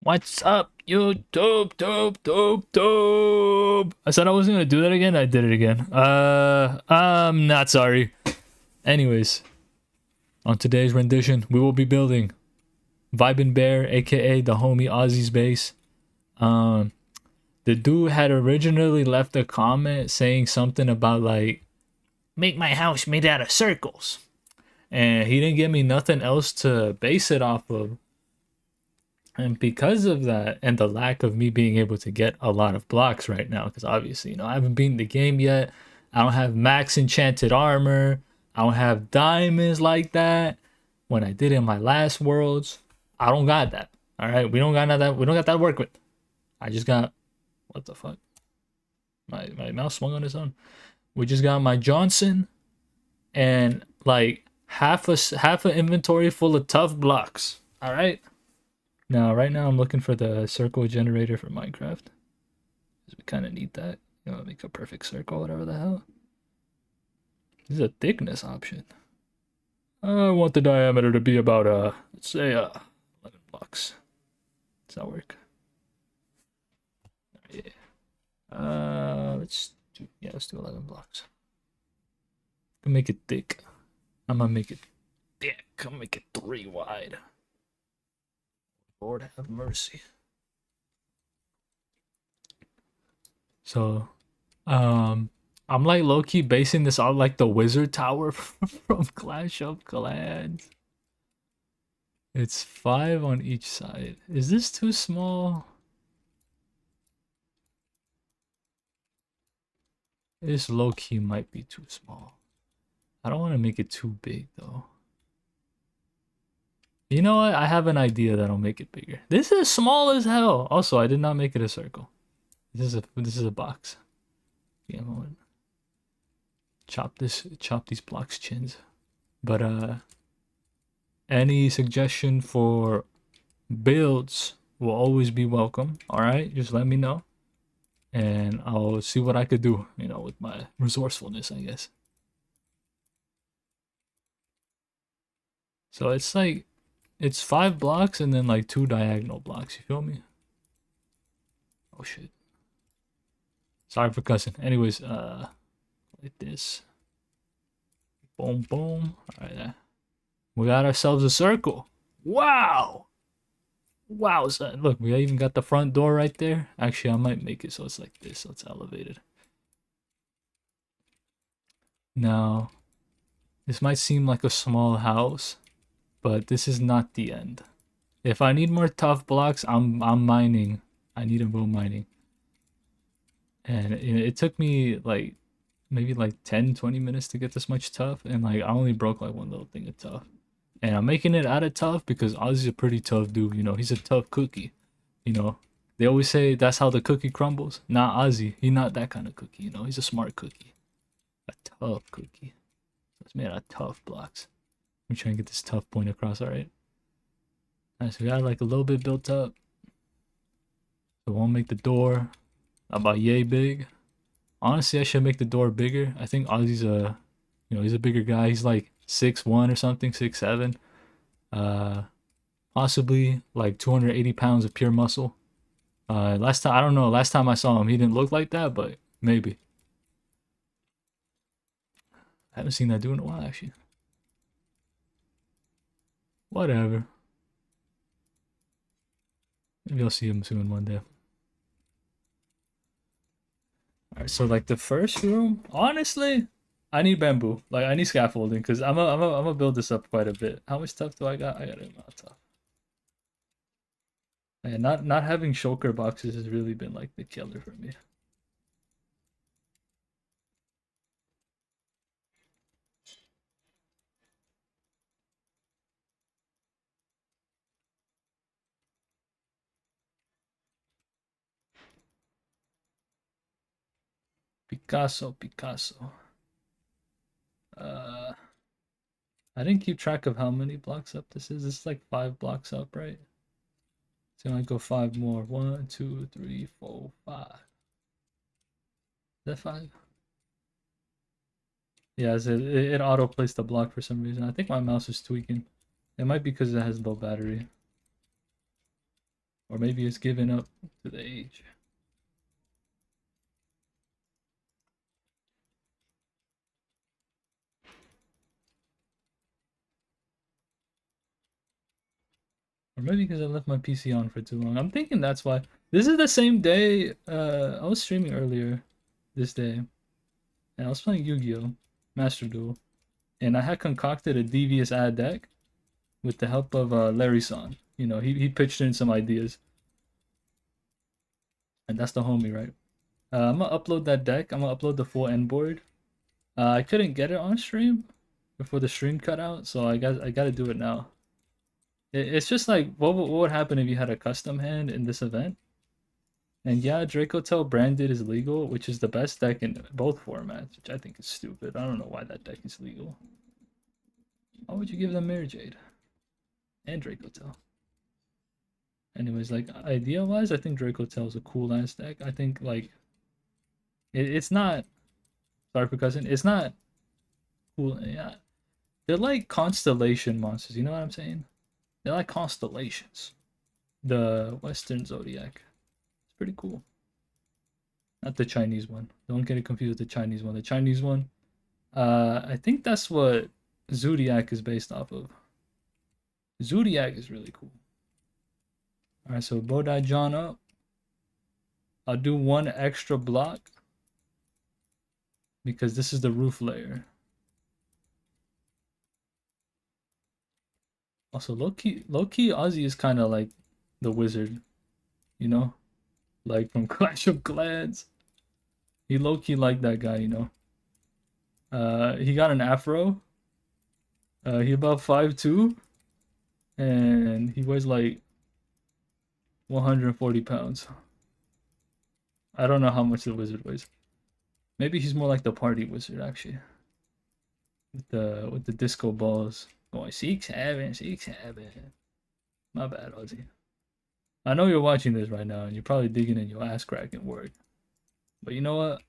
What's up, YouTube? Tube. I said I wasn't gonna do that again. I did it again. I'm not sorry. Anyways, on today's rendition, we will be building Vibinbear, aka the homie Ozzy's base. Um, the dude had originally left a comment saying something about like make my house made out of circles, and he didn't give me nothing else to base it off of. And because of that, and the lack of me being able to get a lot of blocks right now, because obviously, I haven't beaten the game yet. I don't have max enchanted armor. I don't have diamonds like that. When I did in my last worlds, I don't got that. All right, we don't got that. We don't got that to work with. I just got what the fuck? My mouse swung on its own. We just got my Johnson and like half an inventory full of tough blocks. All right. Now, right now, I'm looking for the circle generator for Minecraft. Because we kind of need that. Make a perfect circle, whatever the hell. This is a thickness option. I want the diameter to be about, let's say, 11 blocks. Does that work? Yeah. Let's do 11 blocks. I'm gonna make it thick. I'm gonna make it thick. I'm gonna make it 3 wide. Lord have mercy. So, I'm like low-key basing this on like the wizard tower from Clash of Clans. It's 5 on each side. Is this too small? This low-key might be too small. I don't want to make it too big though. You know what? I have an idea that'll make it bigger. This is small as hell. Also, I did not make it a circle. This is a box. Yeah, I'm gonna chop these blocks chins. But any suggestion for builds will always be welcome. All right, just let me know, and I'll see what I could do. With my resourcefulness, I guess. So it's 5 blocks and then like 2 diagonal blocks. You feel me? Oh shit. Sorry for cussing. Anyways, like this. Boom, boom. All right, we got ourselves a circle. Wow. Wow, son. Look, we even got the front door right there. Actually, I might make it so it's like this, so it's elevated. Now, this might seem like a small house, but this is not the end. If I need more tough blocks, I'm mining. I need to go mining. And it took me like maybe like 10-20 minutes to get this much tough, and like I only broke like one little thing of tough. And I'm making it out of tough because Ozzy's a pretty tough dude. He's a tough cookie. They always say that's how the cookie crumbles. Not Ozzy. He's not that kind of cookie. He's a smart cookie. A tough cookie. So it's made out of tough blocks. Let me try and get this tough point across, alright? Nice, we got like a little bit built up. So we'll make the door about yay big. Honestly, I should make the door bigger. I think Ozzy's he's a bigger guy. He's like 6'1" or something, 6'7". Possibly like 280 pounds of pure muscle. Last time, I don't know. Last time I saw him, he didn't look like that, but maybe. I haven't seen that dude in a while, actually. Whatever. Maybe I'll see him soon one day. Alright, so like the first room, honestly, I need bamboo. Like I need scaffolding because I'm gonna build this up quite a bit. How much stuff do I got? I got a lot of stuff. And not having shulker boxes has really been like the killer for me. Picasso. I didn't keep track of how many blocks up this is. It's like 5 blocks up, right? So I go 5 more. 1, 2, 3, 4, 5. Is that 5? Yeah, it auto placed the block for some reason. I think my mouse is tweaking. It might be because it has low battery. Or maybe it's given up to the age. Or maybe because I left my PC on for too long. I'm thinking that's why. This is the same day I was streaming earlier this day. And I was playing Yu-Gi-Oh! Master Duel. And I had concocted a devious ad deck with the help of Larry-san. You know, he pitched in some ideas. And that's the homie, right? I'm gonna upload that deck. I'm gonna upload the full end board. I couldn't get it on stream before the stream cut out, so I gotta do it now. It's just like what would happen if you had a custom hand in this event? And yeah, Dracotel branded is legal, which is the best deck in both formats, which I think is stupid. I don't know why that deck is legal. Why would you give them Mary Jade and Dracotel? Anyways, like idea-wise, I think Dracotel is a cool ass deck. I think like it's not. Sorry for cussing. It's not cool. Yeah, they're like constellation monsters. You know what I'm saying? They're like constellations. The Western Zodiac. It's pretty cool. Not the Chinese one. Don't get it confused with the Chinese one. The Chinese one, I think that's what Zodiac is based off of. Zodiac is really cool. Alright, so Bodai John up. I'll do one extra block because this is the roof layer. Also, low-key, Ozzy is kind of like the wizard, you know? Like from Clash of Clans. He low-key like that guy, you know? He got an afro. He about 5'2", and he weighs like 140 pounds. I don't know how much the wizard weighs. Maybe he's more like the party wizard, actually. With the disco balls. Going 6'7", 6'7". My bad, Ozzy. I know you're watching this right now, and you're probably digging in your ass cracking work. But you know what?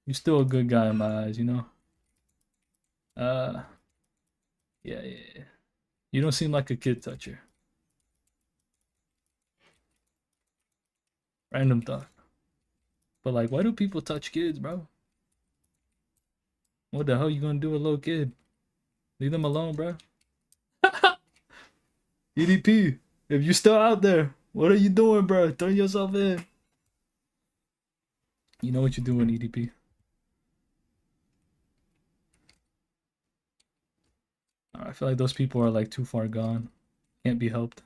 You're still a good guy in my eyes, you know? Yeah. You don't seem like a kid toucher. Random thought. But like, why do people touch kids, bro? What the hell you gonna do with a little kid? Leave them alone, bro. EDP, if you still out there, what are you doing, bro? Turn yourself in. You know what you're doing, EDP. I feel like those people are like too far gone. Can't be helped.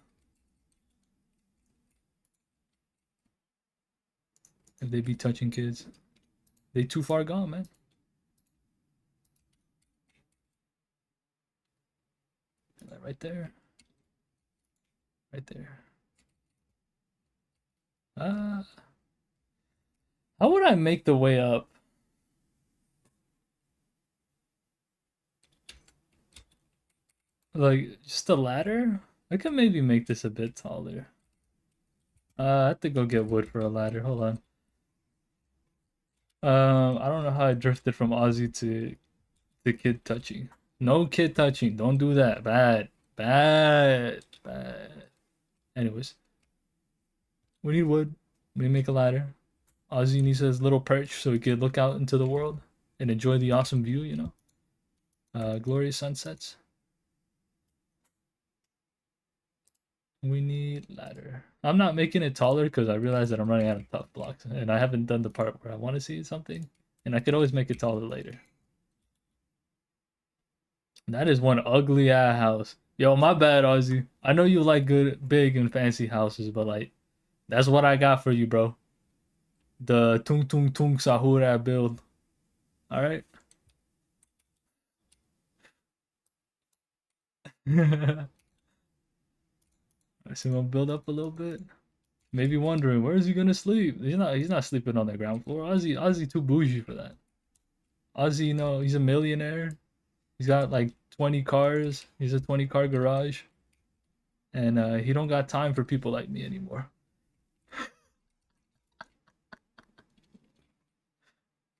If they be touching kids, they too far gone, man. Right there. Right there. How would I make the way up? Like, just a ladder? I could maybe make this a bit taller. I have to go get wood for a ladder. Hold on. I don't know how I drifted from Aussie to the kid touching. No kid touching. Don't do that. Bad. Bad. Bad. Anyways. We need wood. We make a ladder. Ozzy needs his little perch so he could look out into the world and enjoy the awesome view, you know? Glorious sunsets. We need ladder. I'm not making it taller because I realize that I'm running out of tough blocks and I haven't done the part where I want to see something. And I could always make it taller later. That is one ugly ass house. Yo, my bad, Ozzy. I know you like good, big, and fancy houses, but like, that's what I got for you, bro. The tung tung tung sahura build. All right. So I'm gonna build up a little bit. Maybe wondering where is he gonna sleep? He's not sleeping on the ground floor. Ozzy too bougie for that. Ozzy, you know, he's a millionaire. He's got like 20 cars. He's a 20-car garage. And he don't got time for people like me anymore.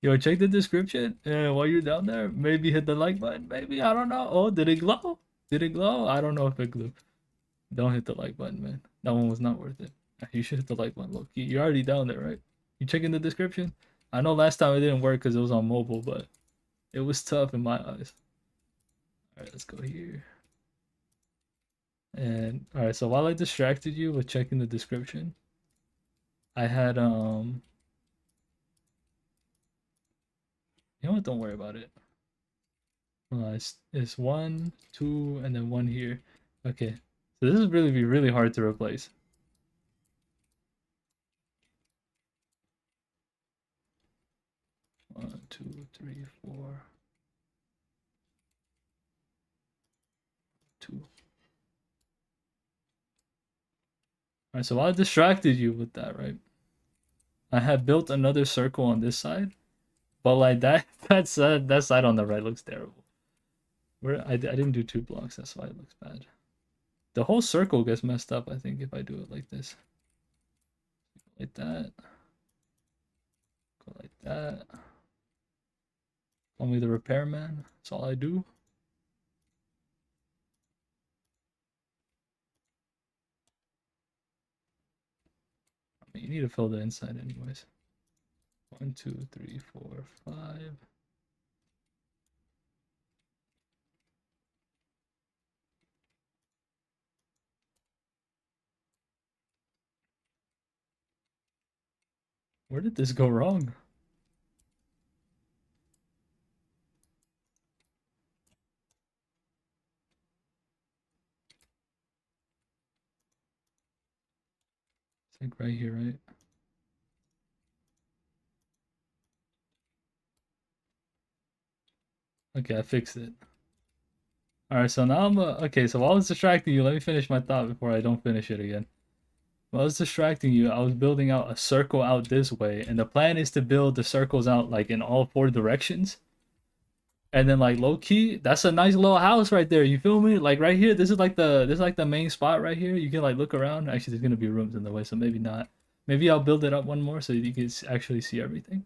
Yo, check the description. While you're down there, maybe hit the like button. Maybe, I don't know. Oh, did it glow? Did it glow? I don't know if it glowed. Don't hit the like button, man. That one was not worth it. You should hit the like button, low key. You're already down there, right? You checking the description? I know last time it didn't work because it was on mobile, but it was tough in my eyes. All right, let's go here. And all right, so while I distracted you with checking the description, I had you know what? Don't worry about it. It's one, two, and then one here. Okay, so this is really hard to replace. One, two, three, four, two. All right, so while I distracted you with that, right? I had built another circle on this side, but like that side on the right looks terrible. I didn't do 2 blocks, that's why it looks bad. The whole circle gets messed up, I think, if I do it like this. Like that. Go like that. Only the repairman. That's all I do. I mean, you need to fill the inside anyways. 1, 2, 3, 4, 5. Where did this go wrong? It's like right here, right? Okay, I fixed it. Alright, so now I'm okay, so while I was distracting you, let me finish my thought before I don't finish it again. While I was distracting you, I was building out a circle out this way, and the plan is to build the circles out like in all 4 directions. And then like low key, that's a nice little house right there. You feel me? Like right here, this is like the main spot right here. You can like look around. Actually, there's gonna be rooms in the way, so maybe not. Maybe I'll build it up one more so you can actually see everything.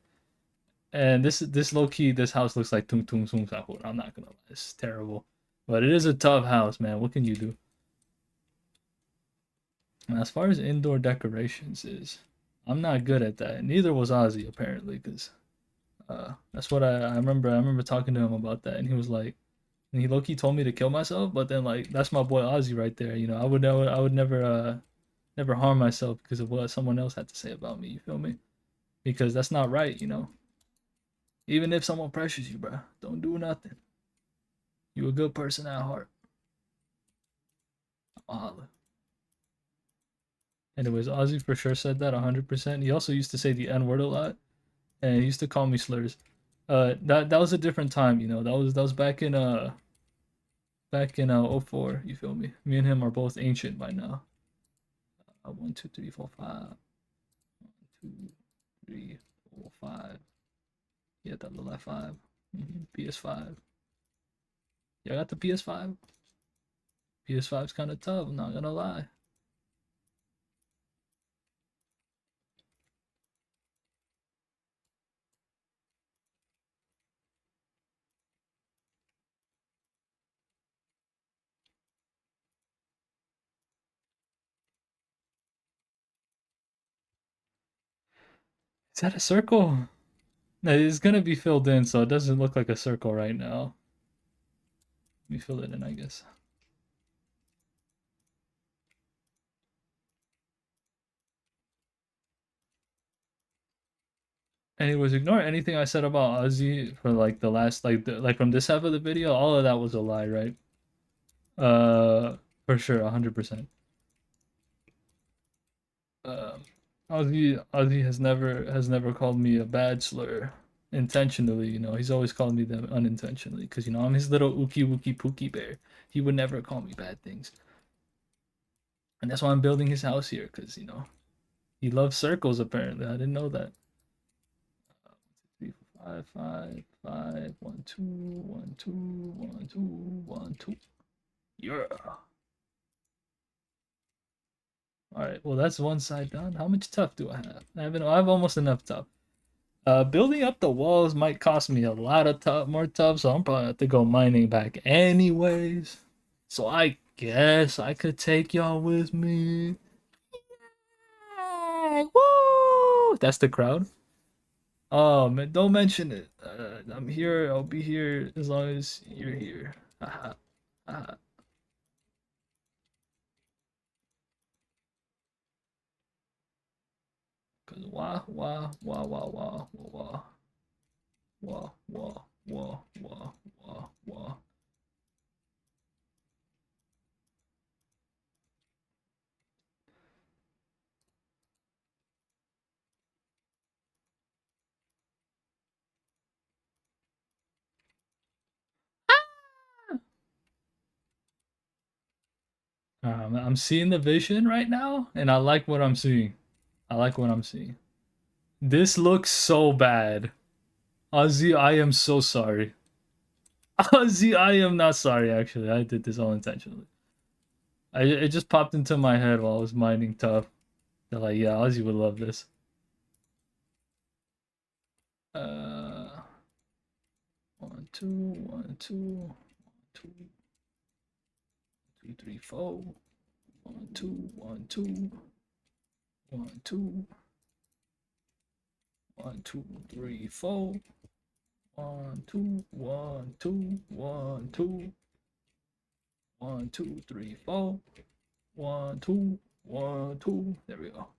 And this low key, this house looks like tung tung sung sahur. I'm not gonna lie, it's terrible, but it is a tough house, man. What can you do? And as far as indoor decorations is, I'm not good at that. Neither was Ozzy apparently, because that's what I remember. I remember talking to him about that, and he was like, and he low key told me to kill myself. But then like that's my boy Ozzy right there. You know, I would never never harm myself because of what someone else had to say about me. You feel me? Because that's not right. You know, even if someone pressures you, bro, don't do nothing. You a good person at heart. Holla. Anyways, Ozzy for sure said that 100%. He also used to say the N word a lot, and he used to call me slurs. That was a different time, you know. That was back in '04. You feel me? Me and him are both ancient by now. 1, 2, 3, 4, 5. 1, 2, 3, 4, 5. Yeah, that little F5. PS5. Yeah, I got the PS5. PS5's kind of tough. I'm not gonna lie. Is that a circle? No, it's gonna be filled in, so it doesn't look like a circle right now. Let me fill it in, I guess. Anyways, ignore anything I said about Ozzy for like the last like from this half of the video. All of that was a lie, right? For sure, 100%. Um, Ozzy has never called me a bad slur intentionally. You know, he's always called me them unintentionally because you know I'm his little ookie wookie pookie bear. He would never call me bad things, and that's why I'm building his house here because you know he loves circles. Apparently, I didn't know that. 3, 5, 5, 5, 1, 2, 1, 2, 1, 2, 1, 2. Yeah. All right. Well, that's one side done. How much tough do I have? I have almost enough tough. Building up the walls might cost me a lot of more tough, so I'm probably have to go mining back anyways. So I guess I could take y'all with me. Yeah, woo! That's the crowd. Oh man, don't mention it. I'm here. I'll be here as long as you're here. Haha. Haha. Cause wah. I'm seeing the vision right now, and I like what I'm seeing. I like what I'm seeing. This looks so bad. Ozzy, I am so sorry. Ozzy, I am not sorry, actually. I did this all intentionally. It just popped into my head while I was mining tough. They're like, yeah, Ozzy would love this. Uh, 1, 2, 1, 2, 2, 2, 3, 4. 1, 2, 1, 2, 1, 2, 1, 2, 3, 4. 1, 2, 1, 2, 1, 2, 1, 2, 3, 4. 1, 2, 1, 2. There we go. All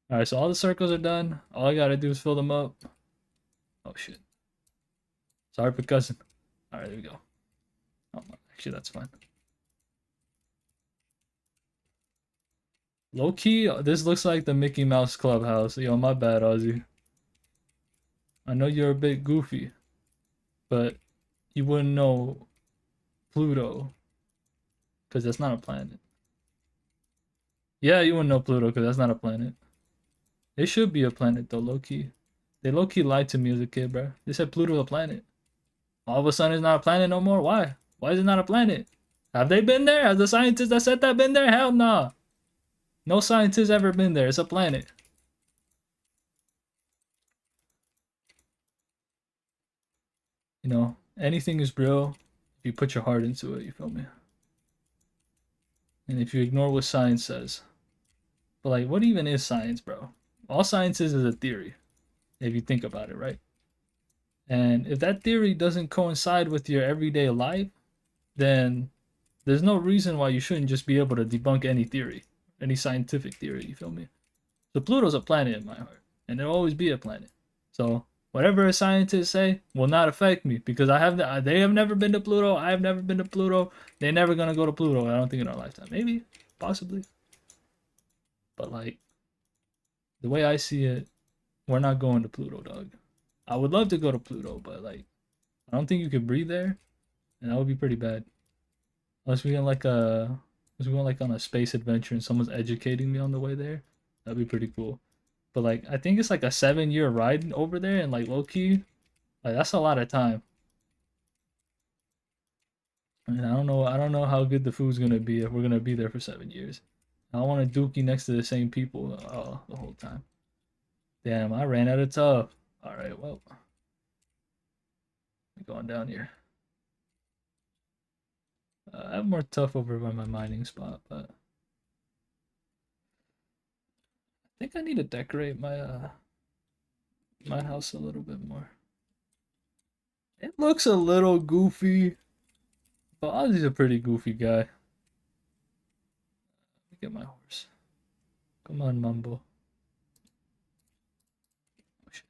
right, so all the circles are done. All I gotta do is fill them up. Oh shit. Sorry for cussing. All right, there we go. Oh, actually, that's fine. Low key, this looks like the Mickey Mouse Clubhouse. Yo, my bad, Ozzy. I know you're a bit goofy, but you wouldn't know Pluto, because that's not a planet. Yeah, you wouldn't know Pluto, because that's not a planet. It should be a planet, though, low key. They low key lied to me as a kid, bro. They said Pluto a planet. All of a sudden, it's not a planet no more. Why? Why is it not a planet? Have they been there? Have the scientists that said that been there? Hell nah. No scientist ever been there. It's a planet. You know, anything is real if you put your heart into it, you feel me? And if you ignore what science says. But like, what even is science, bro? All science is a theory, if you think about it, right? And if that theory doesn't coincide with your everyday life, then there's no reason why you shouldn't just be able to debunk any theory, any scientific theory, you feel me? So Pluto's a planet in my heart, and there'll always be a planet. So whatever a scientist say will not affect me because they have never been to Pluto. I have never been to Pluto. They're never gonna go to Pluto. I don't think in our lifetime. Maybe, possibly, but like the way I see it, we're not going to Pluto, dog. I would love to go to Pluto, but like I don't think you could breathe there, and that would be pretty bad. Unless we go like on a space adventure and someone's educating me on the way there, that'd be pretty cool. But like I think it's like a 7-year ride over there, and like low key, like that's a lot of time. And I don't know how good the food's gonna be if we're gonna be there for 7 years. I don't want to dookie next to the same people the whole time. Damn, I ran out of tough. All right, well, going down here. I have more tough over by my mining spot, but I think I need to decorate my house a little bit more. It looks a little goofy, but Ozzy's a pretty goofy guy. Let me get my horse. Come on, Mumbo. Oh, shit.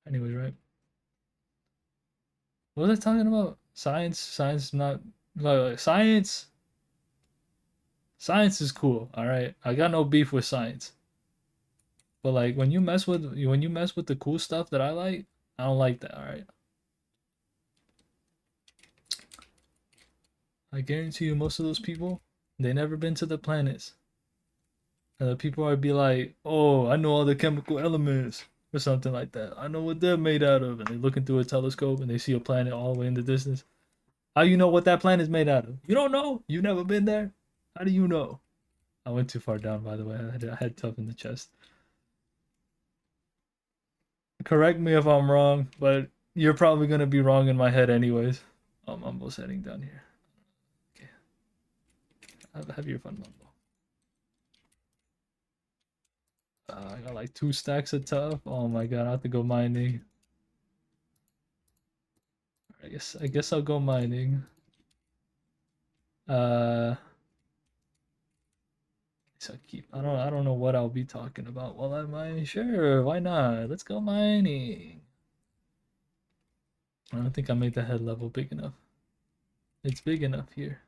Anyways, right? What was I talking about? Science, not like science. Science is cool. All right, I got no beef with science. But like when you mess with the cool stuff that I like, I don't like that. All right. I guarantee you, most of those people, they never been to the planets. And the people would be like, "Oh, I know all the chemical elements." Or something like that. I know what they're made out of. And they look into a telescope and they see a planet all the way in the distance. How you know what that planet's made out of? You don't know? You never been there? How do you know? I went too far down, by the way. I had tough in the chest. Correct me if I'm wrong, but you're probably gonna be wrong in my head anyways. I'm almost heading down here. Okay. Have your fun, Mumbo. I got like 2 stacks of tough. Oh my god, I have to go mining. I guess I'll go mining. Uh so I don't know what I'll be talking about while I'm mining. Sure, why not? Let's go mining. I don't think I made the head level big enough. It's big enough here.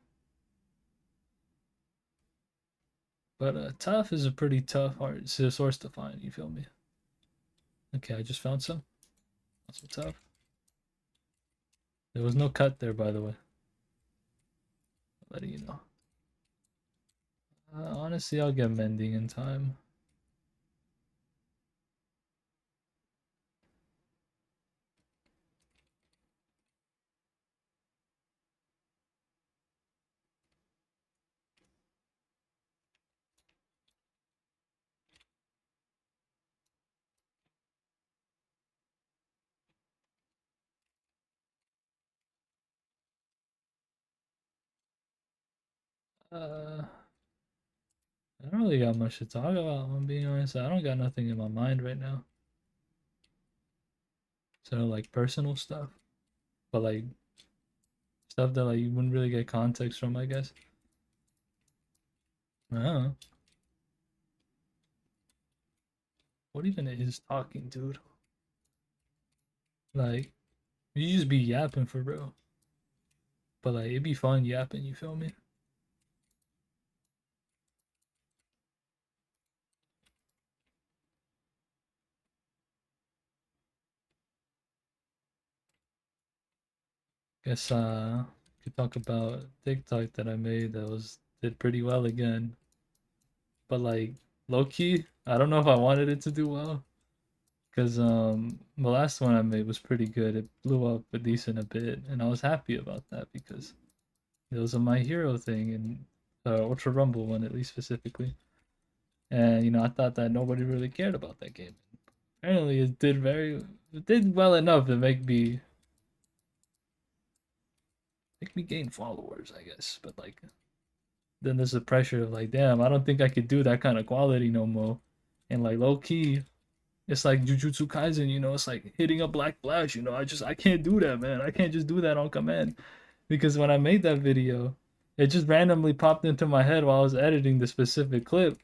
But tough is a pretty tough hard source to find, you feel me? Okay, I just found some. That's what's up. There was no cut there, by the way. Letting you know. Honestly, I'll get mending in time. Uh, I don't really got much to talk about, I'm being honest. I don't got nothing in my mind right now. So, like, personal stuff. But, like, stuff that, like, you wouldn't really get context from, I guess. I don't know. What even is talking, dude? Like, you just be yapping for real. But, like, it'd be fun yapping, you feel me? Guess could talk about TikTok that I made that did pretty well again. But like low key, I don't know if I wanted it to do well. Cause the last one I made was pretty good. It blew up a decent a bit, and I was happy about that because it was a My Hero thing and Ultra Rumble one at least specifically. And I thought that nobody really cared about that game. Apparently, it did well enough to make me gain followers, I guess. But like then there's the pressure of like, damn, I don't think I could do that kind of quality no more. And like low key, it's like Jujutsu Kaisen, it's like hitting a black flash, I can't do that, man. I can't just do that on command. Because when I made that video, it just randomly popped into my head while I was editing the specific clip.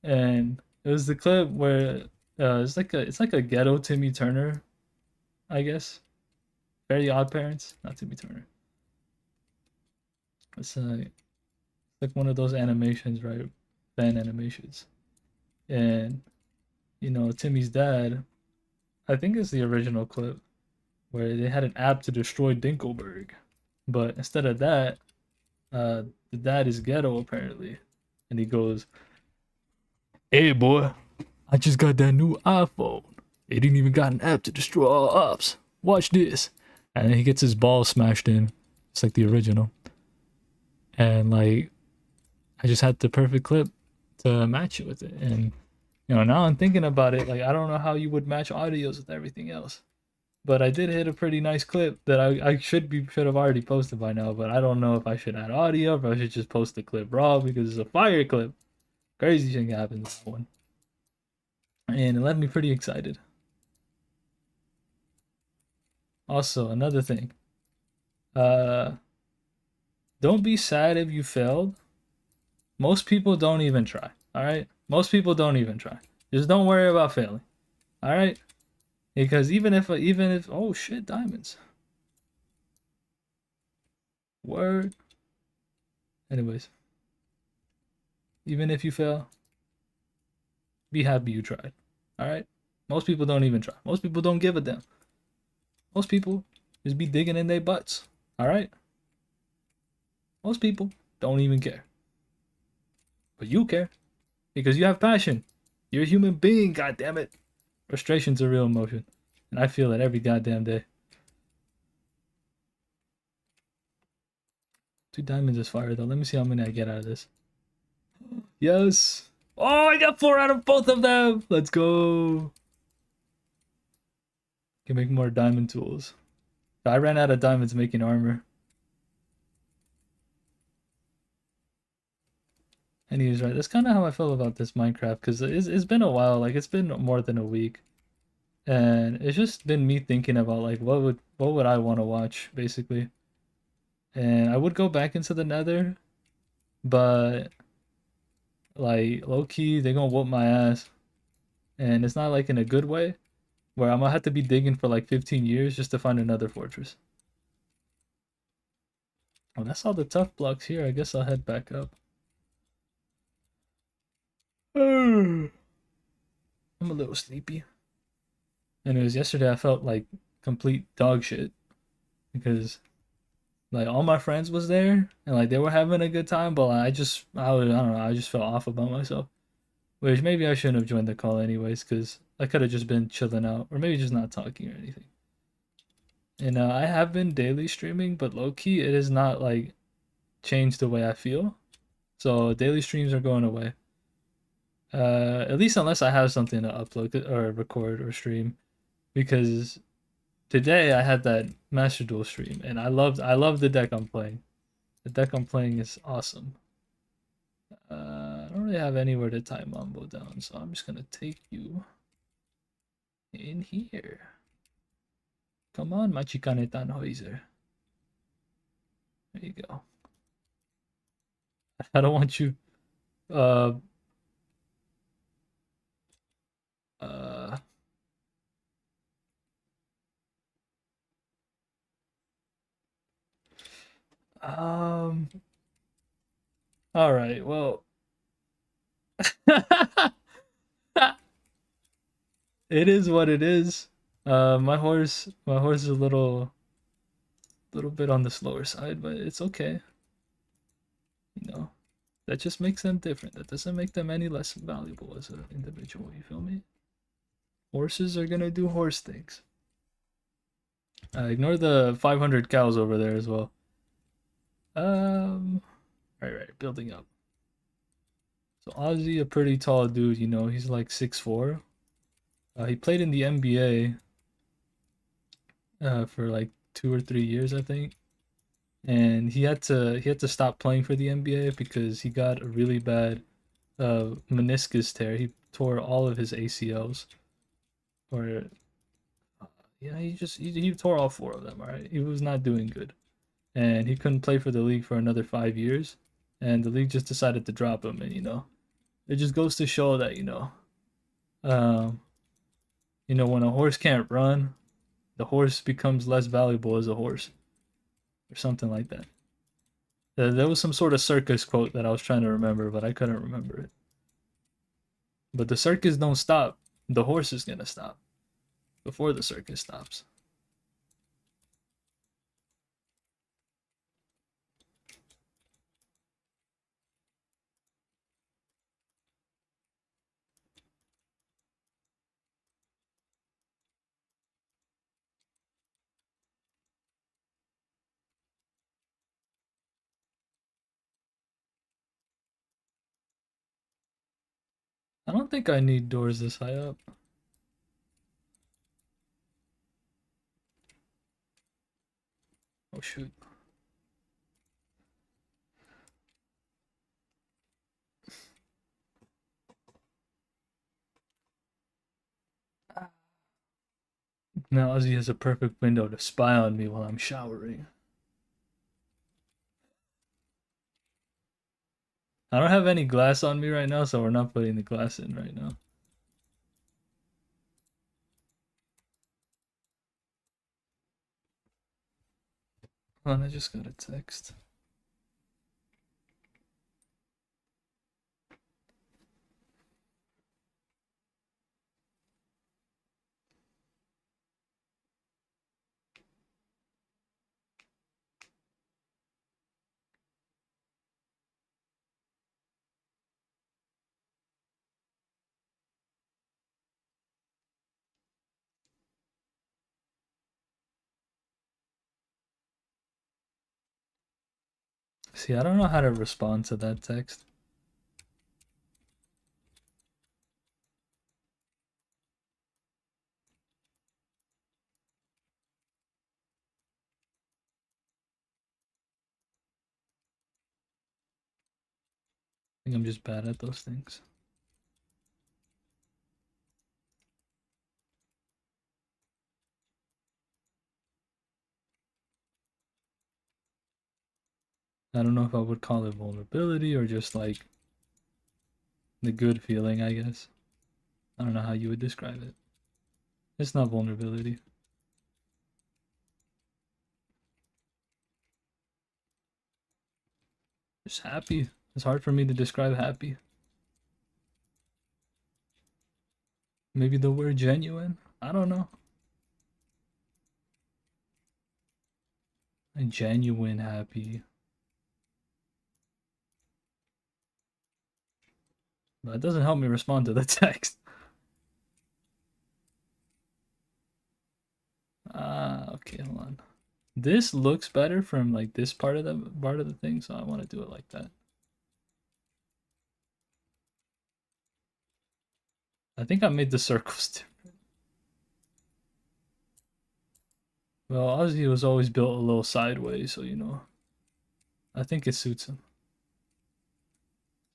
And it was the clip where it's like a ghetto Timmy Turner, I guess. Very Odd Parents, not Timmy Turner. It's like one of those animations, right? Fan animations. And Timmy's dad, I think it's the original clip where they had an app to destroy Dinkelberg, but instead of that, the dad is ghetto apparently, and he goes, "Hey boy, I just got that new iPhone. It didn't even got an app to destroy all apps. Watch this," and then he gets his balls smashed in, just like the original. And like, I just had the perfect clip to match it with it, and now I'm thinking about it, like I don't know how you would match audios with everything else. But I did hit a pretty nice clip that I should have already posted by now, but I don't know if I should add audio or if I should just post the clip raw because it's a fire clip. Crazy thing happened in that one. And it left me pretty excited. Also, another thing. Uh don't be sad if you failed. Most people don't even try. Alright? Most people don't even try. Just don't worry about failing. Alright? Because even if oh shit, diamonds. Word. Anyways, even if you fail, be happy you tried. Alright? Most people don't even try. Most people don't give a damn. Most people just be digging in their butts. Alright? Most people don't even care. But you care. Because you have passion. You're a human being, god damn it. Frustration's a real emotion. And I feel it every goddamn day. 2 diamonds is fire though. Let me see how many I get out of this. Yes. Oh, I got 4 out of both of them. Let's go. Can make more diamond tools. I ran out of diamonds making armor. And he was right. That's kind of how I feel about this Minecraft because it's been a while. Like it's been more than a week, and it's just been me thinking about like what would I want to watch basically. And I would go back into the Nether, but like low key they gonna whoop my ass, and it's not like in a good way where I'm gonna have to be digging for like 15 years just to find another fortress. Oh, that's all the tough blocks here. I guess I'll head back up. I'm a little sleepy. And it was yesterday I felt like complete dog shit because like all my friends was there and like they were having a good time, but like, I don't know, I just felt off about myself. Which maybe I shouldn't have joined the call anyways, because I could have just been chilling out or maybe just not talking or anything. And I have been daily streaming, but low key it has not like changed the way I feel. So daily streams are going away. At least unless I have something to upload or record or stream, because today I had that Master Duel stream and I love the deck I'm playing. The deck I'm playing is awesome. I don't really have anywhere to tie Mambo down, so I'm just gonna take you in here. Come on, Machikane Tannhäuser. There you go. I don't want you. Uh. Uh. Um. All right. Well. It is what it is. My horse is a little bit on the slower side, but it's okay. You know, that just makes them different. That doesn't make them any less valuable as an individual. You feel me? Horses are gonna do horse things. Ignore the 500 cows over there as well. Right, building up. So Ozzy, a pretty tall dude. You know, he's like 6'4". He played in the NBA for like 2 or 3 years, I think, and he had to stop playing for the NBA because he got a really bad meniscus tear. He tore all of his ACLs, or yeah, he tore all four of them. All right, he was not doing good, and he couldn't play for the league for another 5 years, and the league just decided to drop him. And it just goes to show that um, when a horse can't run, the horse becomes less valuable as a horse, or something like that. There was some sort of circus quote that I was trying to remember, but I couldn't remember it. But the circus don't stop. The horse is gonna stop before the circus stops. I don't think I need doors this high up. Oh shoot. Now Ozzy has a perfect window to spy on me while I'm showering. I don't have any glass on me right now, so we're not putting the glass in right now. Hold on, I just got a text. See, I don't know how to respond to that text. think I'm just bad at those things. I don't know if I would call it vulnerability or just like the good feeling, I guess. I don't know how you would describe it. It's not vulnerability. Just happy. It's hard for me to describe happy. Maybe the word genuine? I don't know. A genuine happy. But it doesn't help me respond to the text. Okay, hold on. This looks better from like this part of the thing, so I want to do it like that. I think I made the circles different. Well, Ozzy was always built a little sideways, so you know. I think it suits him.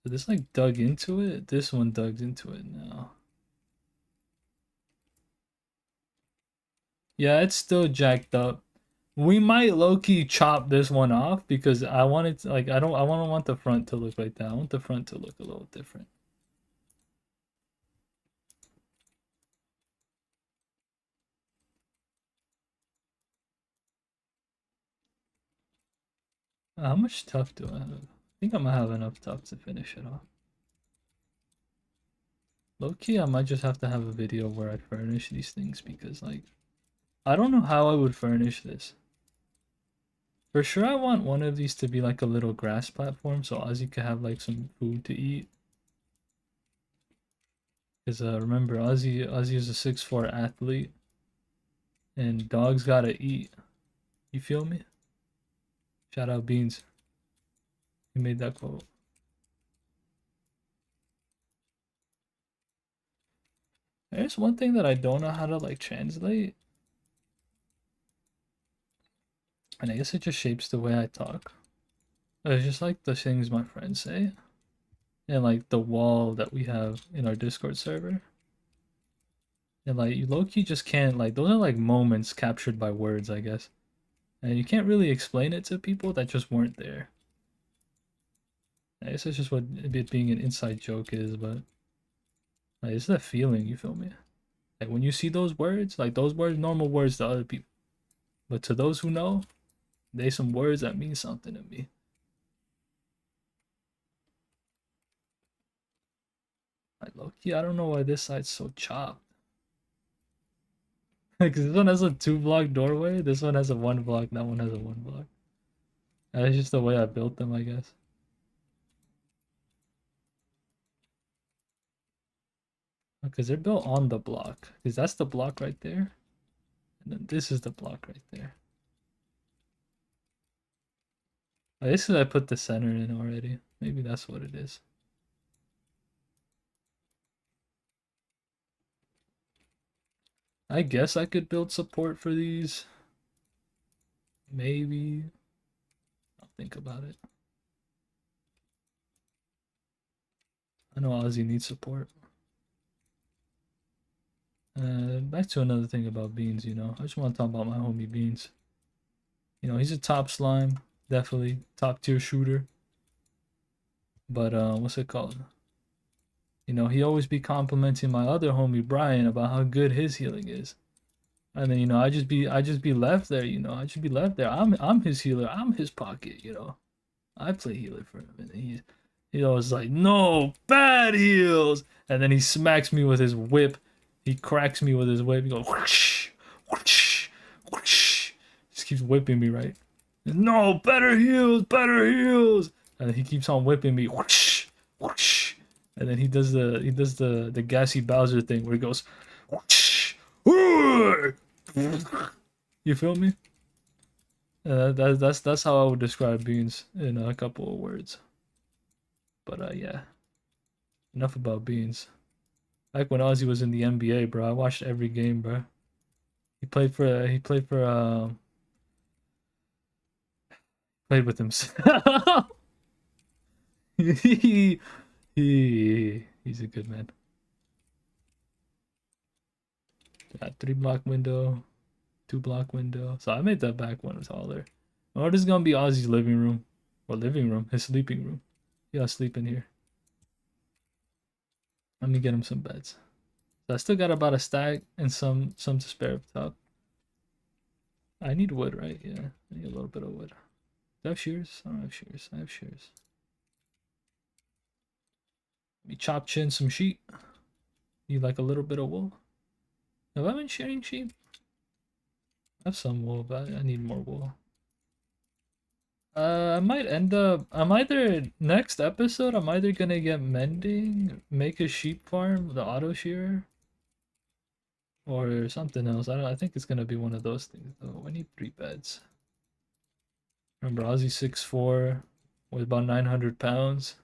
So this like dug into it. This one dug into it now. Yeah, it's still jacked up. We might low-key chop this one off because I want it to, like I don't want the front to look like that. I want the front to look a little different. How much stuff do I have? I think I might have enough stuff to finish it off. Low-key, I might just have to have a video where I furnish these things because like I don't know how I would furnish this. For sure, I want one of these to be like a little grass platform so Ozzy could have like some food to eat. Because remember, Ozzy is a 6'4" athlete, and dogs gotta eat. You feel me? Shout out Beans. He made that quote. There's one thing that I don't know how to like translate, and I guess it just shapes the way I talk. It's just like the things my friends say, and like the wall that we have in our Discord server. And like you low-key just can't like those are like moments captured by words, I guess. And you can't really explain it to people that just weren't there. I guess it's just what it being an inside joke is, but like it's that feeling, you feel me? Like when you see those words, like those words, normal words to other people. But to those who know, they some words that mean something to me. Like low-key, I don't know why this side's so chopped. Like this one has a 2-block doorway, this one has a 1 block, that one has a 1 block. That's just the way I built them, I guess. Because they're built on the block. Because that's the block right there. And then this is the block right there. I guess I put the center in already. Maybe that's what it is. I guess I could build support for these. Maybe. I'll think about it. I know Ozzy needs support. Back to another thing about Beans, you know. I just want to talk about my homie Beans. You know, he's a top slime. Definitely. Top tier shooter. But, what's it called? You know, he always be complimenting my other homie Brian about how good his healing is. And then, you know, I just be left there, you know. I just be left there. I'm his healer. I'm his pocket, you know. I play healer for him. And he always like, no, bad heals. And then he smacks me with his whip. He cracks me with his whip. He goes, whoosh, whoosh, whoosh. Just keeps whipping me, right? No, better heals, better heals. And he keeps on whipping me. Whoosh, whoosh. And then he does the gassy Bowser thing where he goes, whoosh, whoosh. You feel me? That's how I would describe Beans in a couple of words. But yeah, enough about Beans. Back when Ozzy was in the NBA, bro, I watched every game, bro. He played with himself. He's a good man. Got 3-block window, 2-block window. So I made that back one taller. Oh, this is gonna be Ozzy's living room. Or living room, his sleeping room. He gotta sleep in here. Let me get him some beds. So I still got about a stack and some to spare up top. I need wood, right? Yeah, I need a little bit of wood. Do I have shears? I don't have shears. I have shears. Let me chop chin some sheep. Need like a little bit of wool. Have I been shearing sheep? I have some wool, but I need more wool. I might end up. I'm either next episode. I'm either gonna get mending, make a sheep farm, the auto shearer, or something else. I think it's gonna be one of those things though. I need 3 beds. Remember, Ozzy 6'4", weighs about 900 pounds,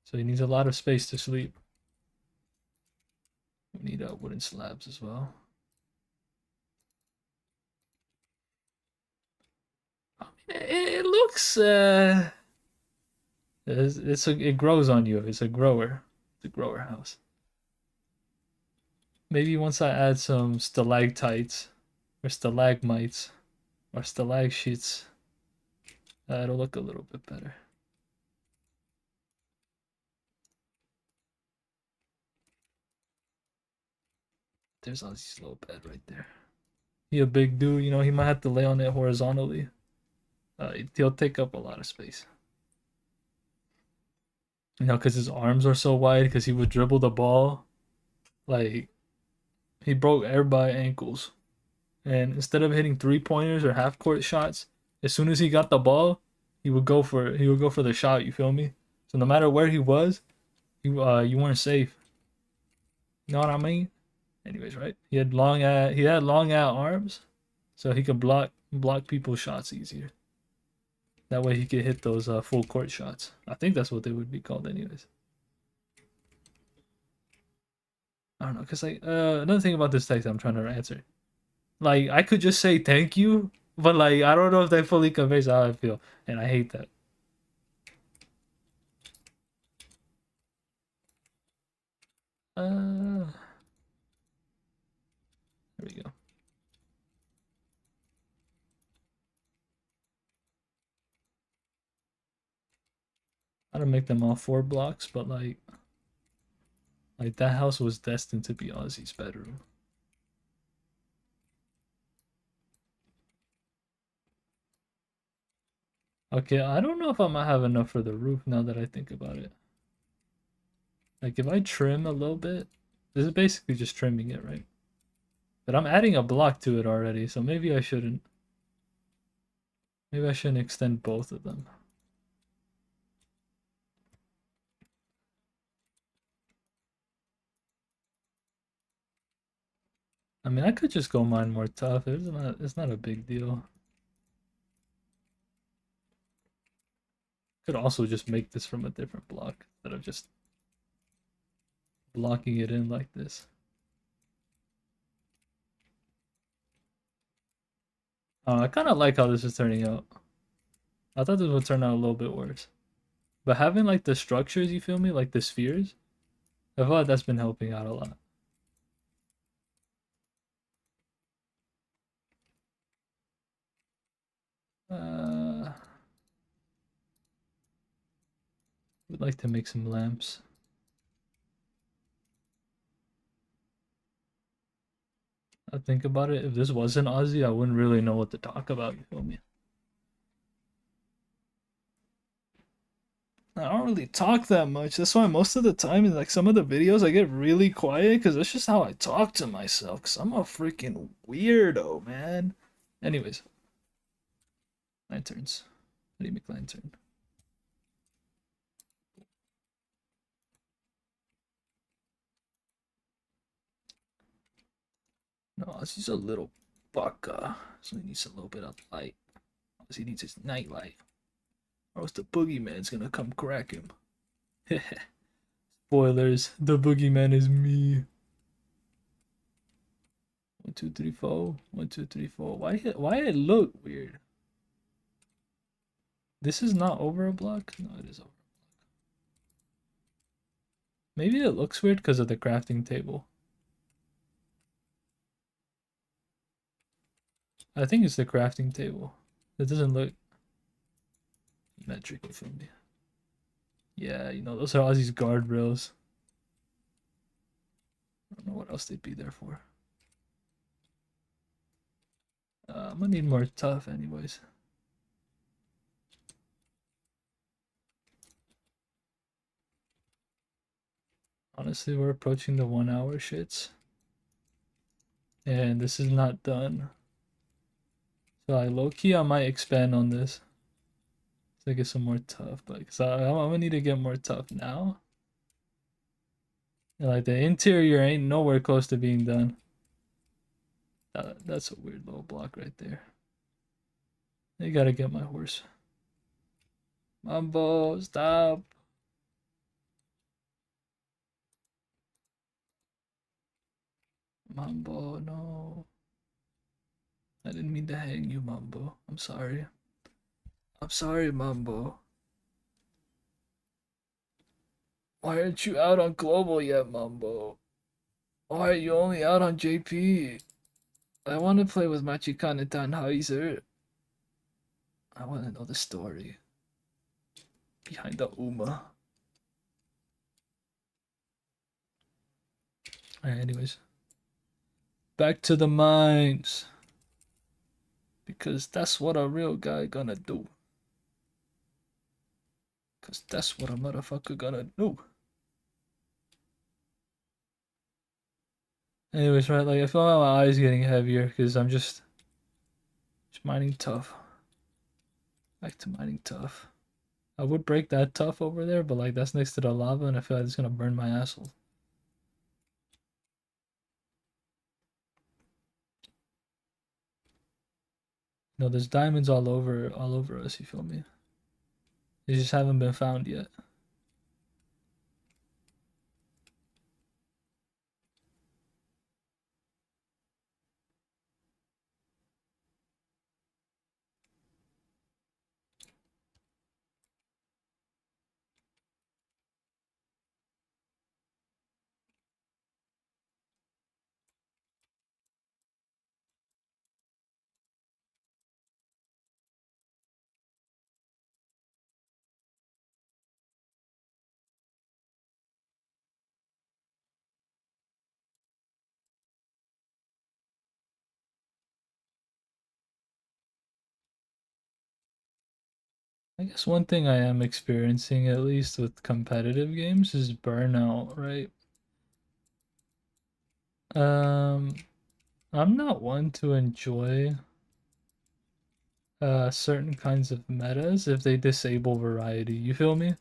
so he needs a lot of space to sleep. We need wooden slabs as well. I mean, it looks it grows on you. It's a grower. It's a grower house. Maybe once I add some stalactites or stalagmites or stalagmites, it'll look a little bit better. There's Ozzy's little bed right there. He a big dude, you know, he might have to lay on it horizontally. He'll take up a lot of space. You know, because his arms are so wide, because he would dribble the ball. Like, he broke everybody's ankles. And instead of hitting 3-pointers or half-court shots, as soon as he got the ball, he would go for the shot, you feel me? So no matter where he was, you weren't safe. You know what I mean? Anyways, right? He had long ass arms, so he could block people's shots easier. That way he could hit those full court shots. I think that's what they would be called anyways. I don't know, cause like another thing about this text I'm trying to answer. Like I could just say thank you, but like I don't know if that fully conveys how I feel, and I hate that. There we go. I don't make them all 4 blocks, but like that house was destined to be Ozzy's bedroom. Okay, I don't know if I might have enough for the roof now that I think about it. Like if I trim a little bit, this is basically just trimming it, right? But I'm adding a block to it already, so maybe I shouldn't. Maybe I shouldn't extend both of them. I mean, I could just go mine more tough. It's not a big deal. Could also just make this from a different block instead of just blocking it in like this. I kind of like how this is turning out. I thought this would turn out a little bit worse. But having like the structures, you feel me? Like the spheres, I feel like that's been helping out a lot. Would like to make some lamps. I think about it. If this wasn't Ozzy, I wouldn't really know what to talk about. You feel me? I don't really talk that much. That's why most of the time in like some of the videos I get really quiet because that's just how I talk to myself. Cause I'm a freaking weirdo, man. Anyways, lanterns. How do you make lantern? No, Ozzy's a little bucka, so he needs a little bit of light. Ozzy needs his night light, or else the boogeyman's gonna come crack him. Spoilers, the boogeyman is me. 1, 2, 3, 4. 1, 2, 3, 4. Why it look weird? This is not over a block? No, it is over. Maybe it looks weird because of the crafting table. I think it's the crafting table. It doesn't look metric, you feel me? Yeah, you know, those are all these guardrails. I don't know what else they'd be there for. I'm gonna need more tough anyways. Honestly, we're approaching the 1 hour shits. And this is not done. So I low-key, I might expand on this. To get some more tough, but because I'm gonna need to get more tough now. And like the interior ain't nowhere close to being done. That's a weird little block right there. You gotta get my horse. Mambo, stop. Mambo, no. I didn't mean to hang you, Mambo. I'm sorry. I'm sorry, Mambo. Why aren't you out on global yet, Mambo? Why are you only out on JP? I want to play with Machikane Tannhäuser. I want to know the story behind the Uma. Alright, anyways. Back to the mines. Because that's what a real guy gonna do. Because that's what a motherfucker gonna do. Anyways, right, like I feel like my eyes getting heavier because I'm just mining tough. Back to mining tough. I would break that tough over there, but like that's next to the lava and I feel like it's gonna burn my asshole. No, there's diamonds all over us, you feel me? They just haven't been found yet. I guess one thing I am experiencing, at least with competitive games, is burnout, right? Um, I'm not one to enjoy certain kinds of metas if they disable variety. You feel me?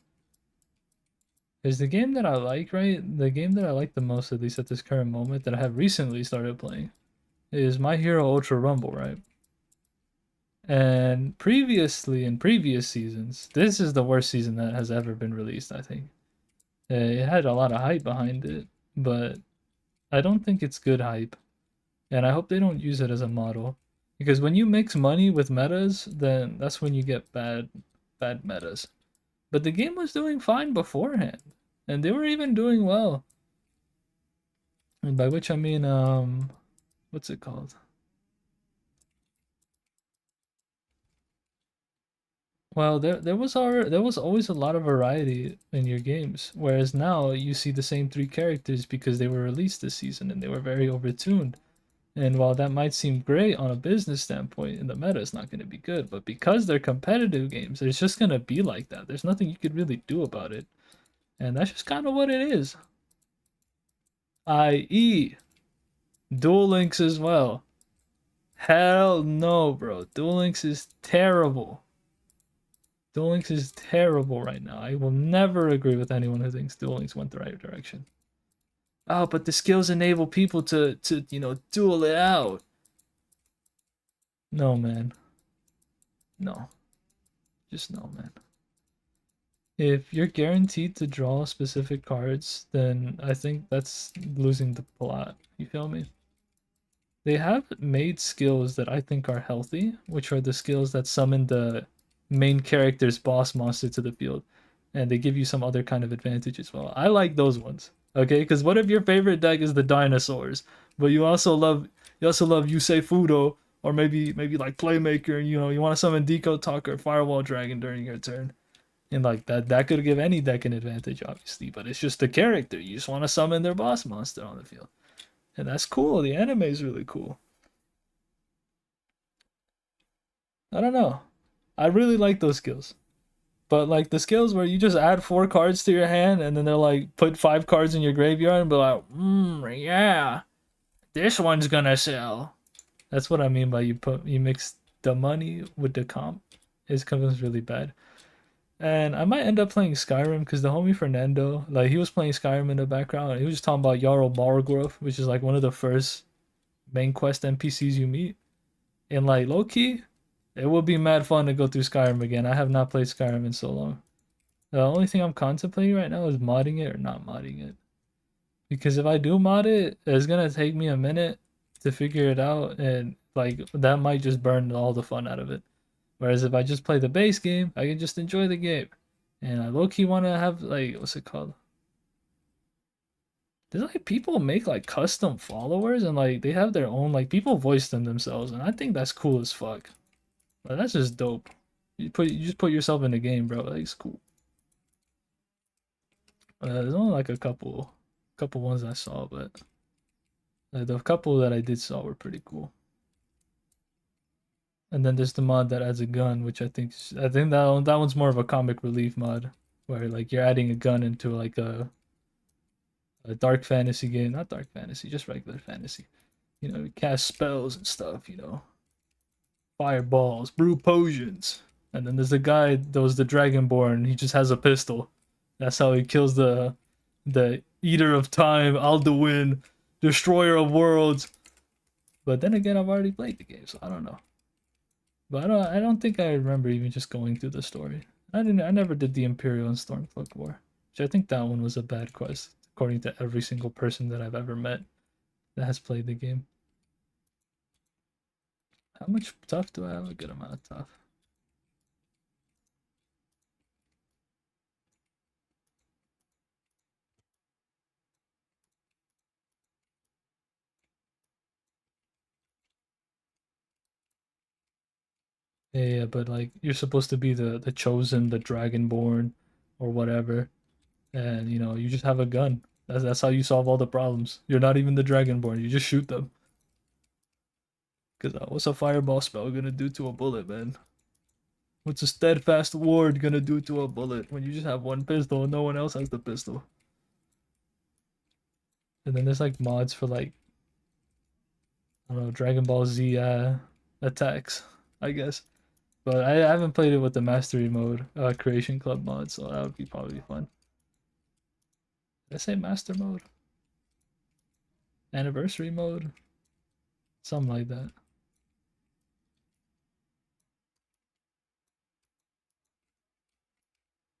Is the game that I like, right? The game that I like the most, at least at this current moment, that I have recently started playing, is My Hero Ultra Rumble, right? And previously, in previous seasons, this is the worst season that has ever been released, I think. It had a lot of hype behind it, but I don't think it's good hype. And I hope they don't use it as a model. Because when you mix money with metas, then that's when you get bad metas. But the game was doing fine beforehand. And they were even doing well. And by which I mean, what's it called? Well, there was always a lot of variety in your games, whereas now you see the same three characters because they were released this season and they were very overtuned. And while that might seem great on a business standpoint, in the meta it's not going to be good. But because they're competitive games, it's just going to be like that. There's nothing you could really do about it. And that's just kind of what it is. I.e., Duel Links as well. Hell no, bro. Duel Links is terrible. Duel Links is terrible right now. I will never agree with anyone who thinks Duel Links went the right direction. Oh, but the skills enable people to duel it out. No, man. No. Just no, man. If you're guaranteed to draw specific cards, then I think that's losing the plot. You feel me? They have made skills that I think are healthy, which are the skills that summon the main character's boss monster to the field. and they give you some other kind of advantage as well. I like those ones. Okay, because what if your favorite deck is the dinosaurs, but you also love Yusei Fudo, or maybe like Playmaker, and you want to summon Deco Talker, Firewall Dragon during your turn, and like that could give any deck an advantage, obviously. But it's just the character. You just want to summon their boss monster on the field, and that's cool. The anime is really cool. I don't know. I really like those skills. But like the skills where you just add 4 cards to your hand and then they're like put 5 cards in your graveyard and be like, yeah, this one's gonna sell. That's what I mean by you mix the money with the comp. It comes really bad. And I might end up playing Skyrim because the homie Fernando, like he was playing Skyrim in the background and he was just talking about Jarl Balgrove, which is like one of the first main quest NPCs you meet. And like low key, it would be mad fun to go through Skyrim again. I have not played Skyrim in so long. The only thing I'm contemplating right now is modding it or not modding it. Because if I do mod it, it's gonna take me a minute to figure it out, and like that might just burn all the fun out of it. Whereas if I just play the base game, I can just enjoy the game. And I low key wanna have like what's it called? There's like people make like custom followers and like they have their own like people voice them themselves, and I think that's cool as fuck. Like, that's just dope. You just put yourself in the game, bro. Like it's cool. There's only like a couple ones I saw, but the couple that I did saw were pretty cool. And then there's the mod that adds a gun, which I think that one's more of a comic relief mod, where like you're adding a gun into like a dark fantasy game, not dark fantasy, just regular fantasy. You cast spells and stuff. Fireballs, brew potions, and then there's the guy that was the Dragonborn. He just has a pistol. That's how he kills the Eater of Time, Alduin, Destroyer of Worlds. But then again, I've already played the game, so I don't know. But I don't think I remember even just going through the story. I never did the Imperial and Stormcloak War, which I think that one was a bad quest, according to every single person that I've ever met that has played the game. How much tough do I have? A good amount of tough. Yeah, but like you're supposed to be the chosen, the dragonborn, or whatever, and you just have a gun. That's how you solve all the problems. You're not even the dragonborn. You just shoot them. Cause what's a fireball spell gonna do to a bullet, man? What's a steadfast ward gonna do to a bullet when you just have one pistol and no one else has the pistol? And then there's like mods for like I don't know Dragon Ball Z attacks, I guess. But I haven't played it with the mastery mode, creation club mod, so that would be probably fun. Did I say master mode? Anniversary mode? Something like that.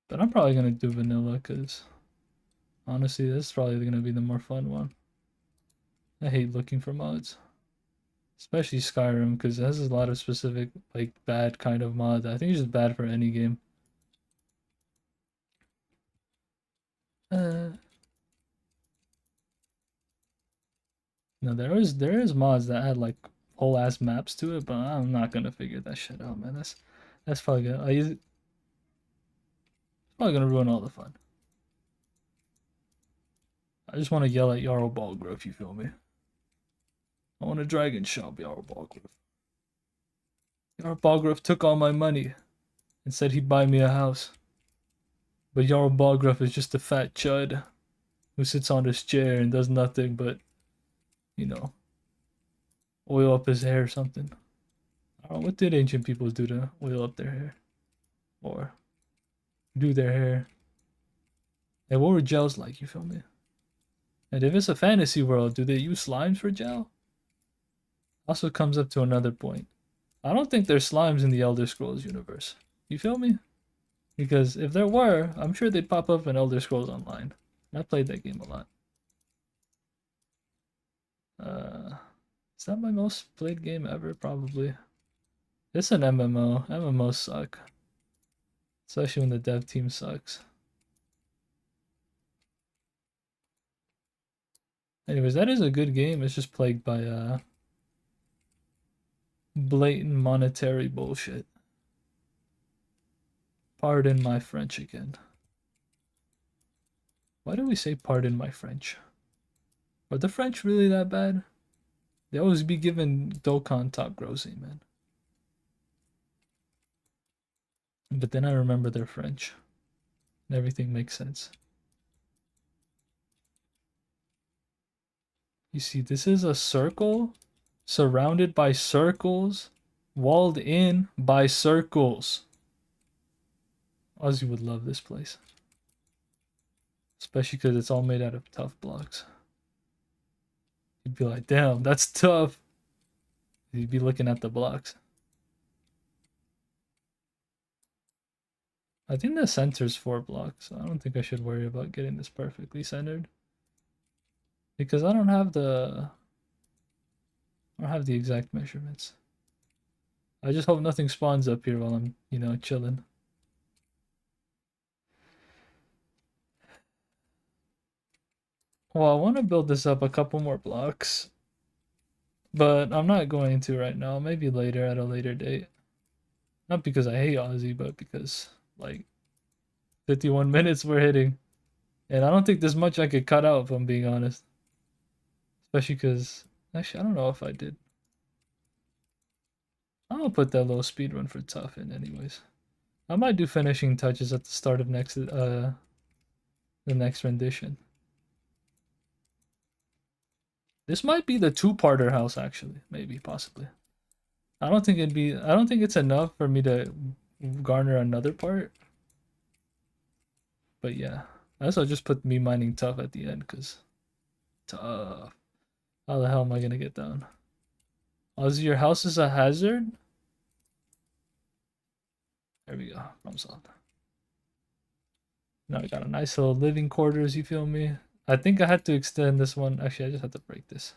But I'm probably gonna do vanilla because honestly, this is probably gonna be the more fun one. I hate looking for mods, especially Skyrim because it has a lot of specific like bad kind of mods. I think it's just bad for any game. Uh, no, there is mods that had like whole ass maps to it, but I'm not gonna figure that shit out, man. That's probably gonna it's probably gonna ruin all the fun. I just want to yell at Jarl Balgrove, you feel me? I want a dragon shop, Jarl Balgrove. Jarl Balgrove took all my money and said he'd buy me a house. But Jarl Balgrove is just a fat chud who sits on his chair and does nothing but, you know, oil up his hair or something. I don't know, what did ancient peoples do to oil up their hair? Or do their hair? And what were gels like, you feel me? And if it's a fantasy world, do they use slimes for gel? Also comes up to another point. I don't think there's slimes in the Elder Scrolls universe. You feel me? Because if there were, I'm sure they'd pop up in Elder Scrolls Online. I played that game a lot. Is that my most played game ever? Probably. It's an MMO. MMOs suck. Especially when the dev team sucks. Anyways, that is a good game. It's just plagued by blatant monetary bullshit. Pardon my French again. Why do we say pardon my French? Are the French really that bad? They always be giving Dokkan top grossing, man. But then I remember they're French. And everything makes sense. You see, this is a circle surrounded by circles, walled in by circles. Ozzy would love this place. Especially because it's all made out of tough blocks. He'd be like, damn, that's tough. He'd be looking at the blocks. I think the center's 4 blocks. I don't think I should worry about getting this perfectly centered. Because I don't have the exact measurements. I just hope nothing spawns up here while I'm, you know, chilling. Well, I want to build this up a couple more blocks. But I'm not going to right now. Maybe later at a later date. Not because I hate Aussie, but because, like, 51 minutes we're hitting. And I don't think there's much I could cut out, if I'm being honest. Especially because, actually, I don't know if I did. I'll put that little speed run for tough in anyways. I might do finishing touches at the start of the next rendition. This might be the 2-parter house, actually. Maybe, possibly. I don't think it's enough for me to garner another part. But yeah. I also just put me mining tough at the end, because tough. How the hell am I gonna get down? Ozzy, your house is a hazard? There we go. Problem solved. Now we got a nice little living quarters, you feel me? I think I had to extend this one. Actually, I just had to break this.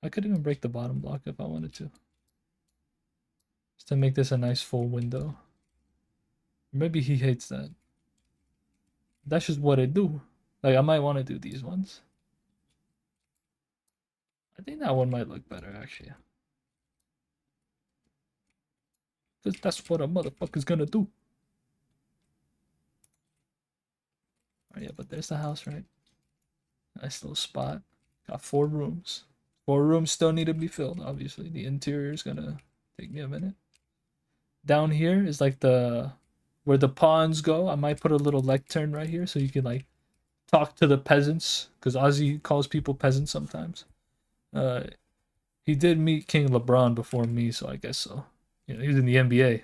I could even break the bottom block if I wanted to. Just to make this a nice full window. Maybe he hates that. That's just what I do. Like, I might want to do these ones. I think that one might look better, actually. Because that's what a motherfucker's gonna do. Oh, yeah, but there's the house, right? Nice little spot. Got 4 rooms. 4 rooms still need to be filled, obviously. The interior is gonna take me a minute. Down here is like where the pawns go. I might put a little lectern right here so you can like talk to the peasants, because Ozzy calls people peasants sometimes. He did meet King LeBron before me, so I guess so. You know, he was in the NBA.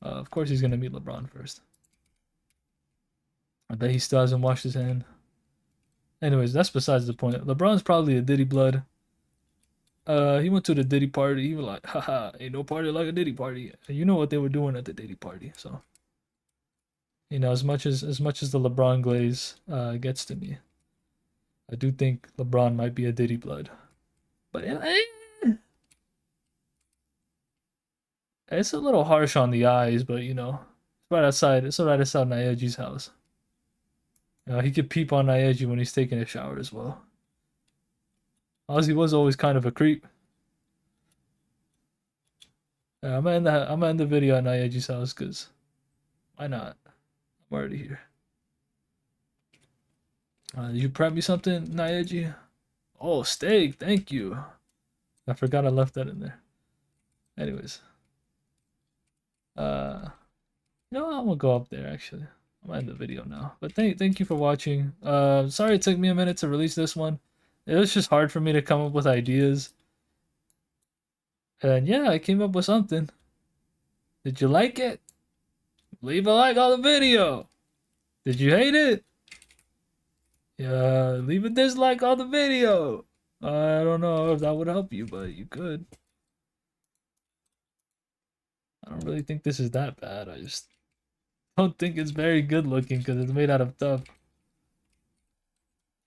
Of course he's gonna meet LeBron first. I bet he still hasn't washed his hand. Anyways, that's besides the point. LeBron's probably a Diddy blood. He went to the Diddy party. He was like, haha, ain't no party like a Diddy party. And you know what they were doing at the Diddy party, so you know, as much as the LeBron glaze gets to me, I do think LeBron might be a Diddy blood. But it's a little harsh on the eyes, but you know, it's right outside Naeji's house. He could peep on Naeji when he's taking a shower as well. Ozzy was always kind of a creep. I'm gonna end the video at Naeji's house, because why not? I'm already here. You prep me something, Naeji? Oh, steak, thank you. I forgot I left that in there. Anyways. You know, I'm gonna go up there actually. I'm gonna end the video now. But thank you for watching. Sorry it took me a minute to release this one. It was just hard for me to come up with ideas. And yeah, I came up with something. Did you like it? Leave a like on the video. Did you hate it? Yeah, leave a dislike on the video. I don't know if that would help you, but you could. I don't really think this is that bad. I just don't think it's very good looking because it's made out of stuff.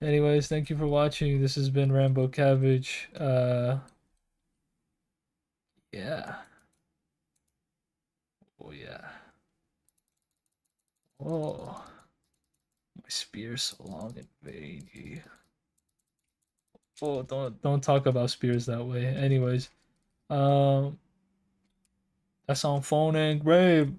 Anyways, thank you for watching. This has been Rambo Cabbage. Yeah. Oh yeah. Oh. my spear so long and vague. Oh, don't talk about spears that way. Anyways, that's on phone and grave.